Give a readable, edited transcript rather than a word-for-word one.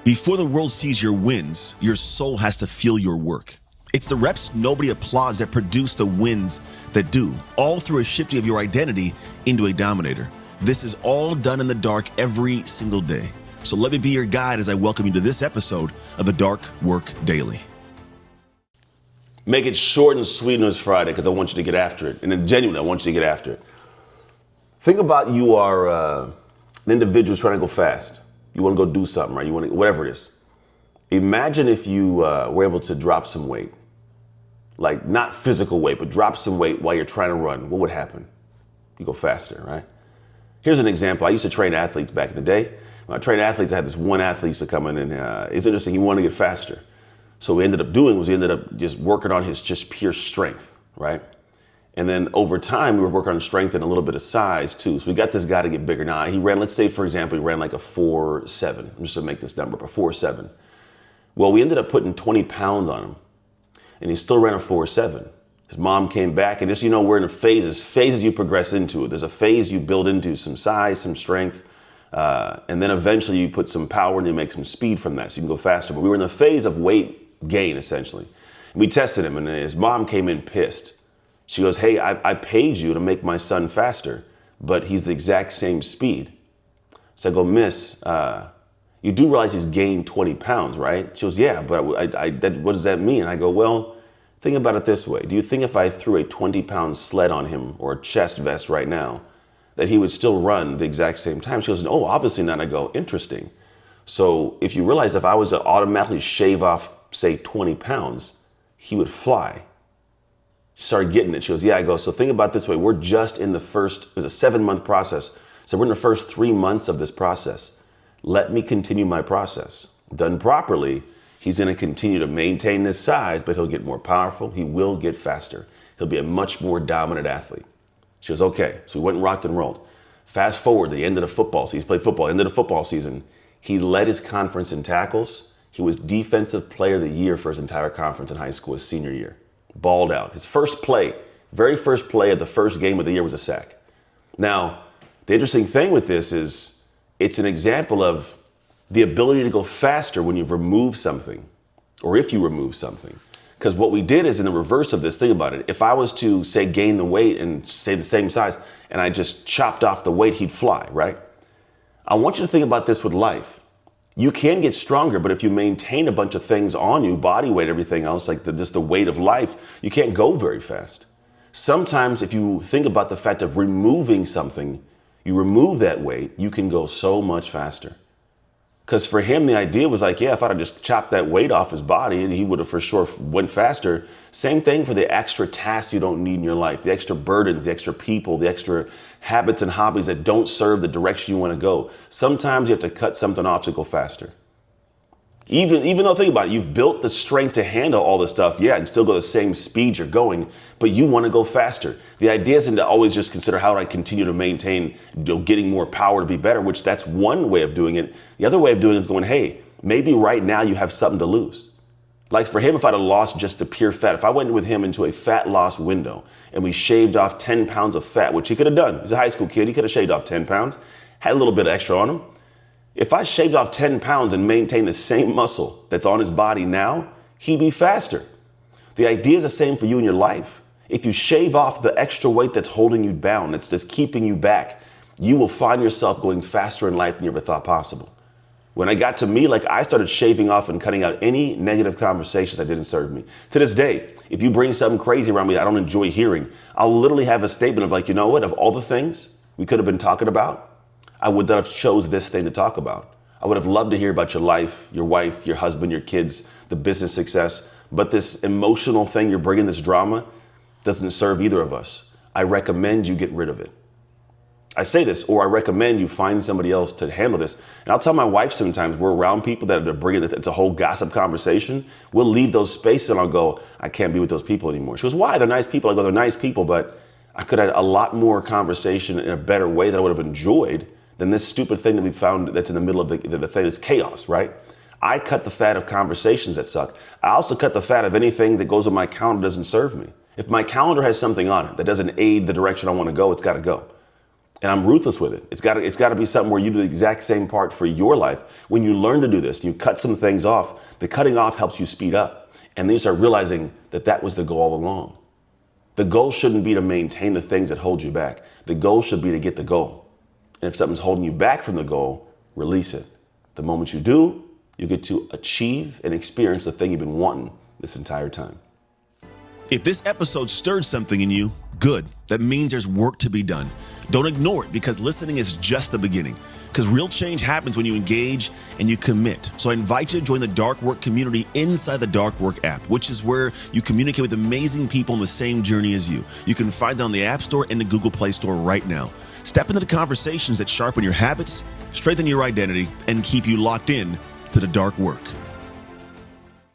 Before the world sees your wins, your soul has to feel your work. It's the reps nobody applauds that produce the wins that do, all through a shifting of your identity into a dominator. This is all done in the dark every single day. So let me be your guide as I welcome you to this episode of the Dark Work Daily. Make it short and sweet on this Friday because I want you to get after it. And then genuinely, I want you to get after it. Think about you are an individual trying to go fast. You want to go do something, right? You want to, whatever it is. Imagine if you were able to drop some weight. Like not physical weight, but drop some weight while you're trying to run. What would happen? You go faster, right? Here's an example. I used to train athletes back in the day. When I trained athletes, I had this one athlete used to come in and it's interesting, he wanted to get faster. So what we ended up doing was he ended up just working on his just pure strength, right? And then over time, we were working on strength and a little bit of size too. So we got this guy to get bigger. Now he ran, let's say for example, he ran like a 4.7. I'm just gonna make this number up, a 4.7. Well, we ended up putting 20 pounds on him and he still ran a 4.7. His mom came back and just, we're in phases you progress into it. There's a phase you build into some size, some strength, and then eventually you put some power and you make some speed from that so you can go faster. But we were in the phase of weight gain essentially. And we tested him and his mom came in pissed. She goes, hey, I paid you to make my son faster, but he's the exact same speed. So I go, miss, you do realize he's gained 20 pounds, right? She goes, yeah, but what does that mean? I go, well, think about it this way. Do you think if I threw a 20-pound sled on him or a chest vest right now, that he would still run the exact same time? She goes, oh, obviously not. I go, interesting. So if you realize if I was to automatically shave off, say, 20 pounds, he would fly. She started getting it. She goes, yeah. I go, so think about it this way. We're just in the first, it was a 7-month process. So we're in the first 3 months of this process. Let me continue my process. Done properly, he's going to continue to maintain this size, but he'll get more powerful. He will get faster. He'll be a much more dominant athlete. She goes, okay. So we went and rocked and rolled. Fast forward to the end of the football season. He played football, end of the football season. He led his conference in tackles. He was defensive player of the year for his entire conference in high school, his senior year. Balled out. His first play, very first play of the first game of the year was a sack. Now, the interesting thing with this is it's an example of the ability to go faster when you've removed something or if you remove something. Because what we did is in the reverse of this, think about it. If I was to say gain the weight and stay the same size and I just chopped off the weight, he'd fly, right? I want you to think about this with life. You can get stronger, but if you maintain a bunch of things on you, body weight, everything else, like just the weight of life, you can't go very fast. Sometimes if you think about the fact of removing something, you remove that weight, you can go so much faster. Because for him, the idea was like, yeah, if I'd have just chopped that weight off his body, he would have for sure went faster. Same thing for the extra tasks you don't need in your life, the extra burdens, the extra people, the extra habits and hobbies that don't serve the direction you want to go. Sometimes you have to cut something off to go faster. Even though, think about it, you've built the strength to handle all this stuff, yeah, and still go the same speed you're going, but you want to go faster. The idea isn't to always just consider how do I continue to maintain getting more power to be better, which that's one way of doing it. The other way of doing it is going, hey, maybe right now you have something to lose. Like for him, if I'd have lost just the pure fat, if I went with him into a fat loss window and we shaved off 10 pounds of fat, which he could have done. He's a high school kid. He could have shaved off 10 pounds, had a little bit extra on him. If I shaved off 10 pounds and maintained the same muscle that's on his body now, he'd be faster. The idea is the same for you in your life. If you shave off the extra weight that's holding you down, that's just keeping you back, you will find yourself going faster in life than you ever thought possible. When I got to me, like I started shaving off and cutting out any negative conversations that didn't serve me. To this day, if you bring something crazy around me I don't enjoy hearing, I'll literally have a statement of like, you know what, of all the things we could have been talking about, I would not have chose this thing to talk about. I would have loved to hear about your life, your wife, your husband, your kids, the business success. But this emotional thing you're bringing, this drama, doesn't serve either of us. I recommend you get rid of it. I say this, or I recommend you find somebody else to handle this. And I'll tell my wife sometimes, we're around people that are bringing it, it's a whole gossip conversation. We'll leave those spaces and I'll go, I can't be with those people anymore. She goes, why? They're nice people. I go, they're nice people, but I could have had a lot more conversation in a better way that I would have enjoyed than this stupid thing that we found that's in the middle of the thing. It's chaos, right? I cut the fat of conversations that suck. I also cut the fat of anything that goes on my calendar doesn't serve me. If my calendar has something on it that doesn't aid the direction I want to go, it's got to go. And I'm ruthless with it. It's got to be something where you do the exact same part for your life. When you learn to do this, you cut some things off. The cutting off helps you speed up. And then you start realizing that that was the goal all along. The goal shouldn't be to maintain the things that hold you back. The goal should be to get the goal. And if something's holding you back from the goal, release it. The moment you do, you get to achieve and experience the thing you've been wanting this entire time. If this episode stirred something in you, good. That means there's work to be done. Don't ignore it, because listening is just the beginning. Because real change happens when you engage and you commit. So I invite you to join the Dark Work community inside the Dark Work app, which is where you communicate with amazing people on the same journey as you. You can find it on the App Store and the Google Play Store right now. Step into the conversations that sharpen your habits, strengthen your identity, and keep you locked in to the Dark Work.